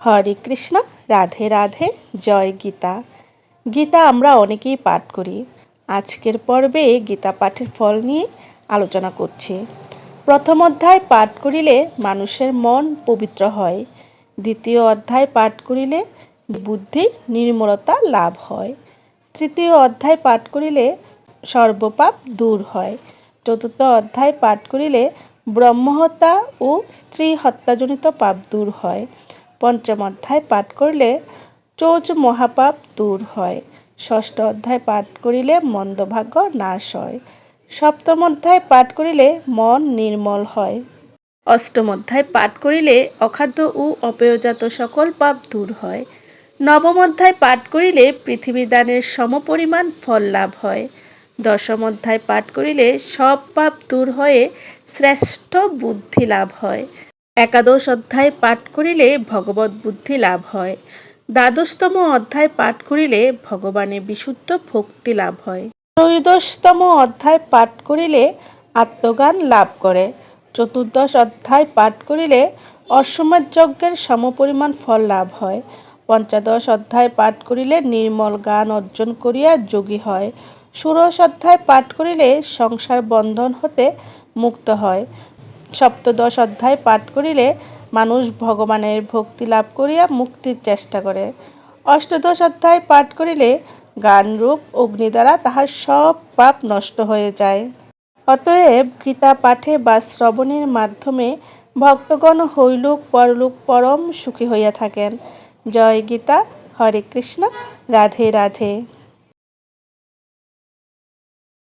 হরে কৃষ্ণ, রাধে রাধে, জয় গীতা। গীতা আমরা অনেকেই পাঠ করি। আজকের পর্বে গীতা পাঠের ফল নিয়ে আলোচনা করছি। প্রথম অধ্যায় পাঠ করিলে মানুষের মন পবিত্র হয়। দ্বিতীয় অধ্যায় পাঠ করিলে বুদ্ধি নির্মলতা লাভ হয়। তৃতীয় অধ্যায় পাঠ করিলে সর্বপাপ দূর হয়। চতুর্থ অধ্যায় পাঠ করিলে ব্রহ্মহত্যা ও স্ত্রী হত্যাজনিত পাপ দূর হয়। পঞ্চম অধ্যায় পাঠ করিলে চৌচ মহাপাপ দূর হয়। ষষ্ঠ অধ্যায় পাঠ করিলে মন্দভাগ্য নাশ হয়। সপ্তম অধ্যায় পাঠ করিলে মন নির্মল হয়। অষ্টম অধ্যায় পাঠ করিলে অখাদ্য ও অপেয়জাত সকল পাপ দূর হয়। নবম অধ্যায় পাঠ করিলে পৃথিবী দানের সমপরিমাণ ফল লাভ হয়। দশম অধ্যায় পাঠ করিলে সব পাপ দূর হয়ে শ্রেষ্ঠ বুদ্ধি লাভ হয়। একাদশ অধ্যায় পাঠ করিলে ভগবত বুদ্ধি লাভ হয়। দ্বাদশতম অধ্যায় পাঠ করিলে ভগবানের বিশুদ্ধ ভক্তি লাভ হয়। ত্রয়োদশতম অধ্যায় পাঠ করিলে আত্মজ্ঞান লাভ করে। চতুর্দশ অধ্যায় পাঠ করিলে অশ্বমেধ যজ্ঞের সমপরিমাণ ফল লাভ হয়। পঞ্চদশ অধ্যায় পাঠ করিলে নির্মল জ্ঞান অর্জন করিয়া যোগী হয়। ষোড়শ অধ্যায় পাঠ করিলে সংসার বন্ধন হতে মুক্ত হয়। সপ্তদশ অধ্যায় পাঠ করিলে মানুষ ভগবানের ভক্তি লাভ করিয়া মুক্তির চেষ্টা করে। অষ্টাদশ অধ্যায় পাঠ করিলে জ্ঞানরূপ অগ্নি দ্বারা তাহার সব পাপ নষ্ট হয়ে যায়। অতএব গীতা পাঠে বা শ্রবণের মাধ্যমে ভক্তগণ হৈলোক পরলোক পরম সুখী হইয়া থাকেন। জয় গীতা। হরে কৃষ্ণ, রাধে রাধে।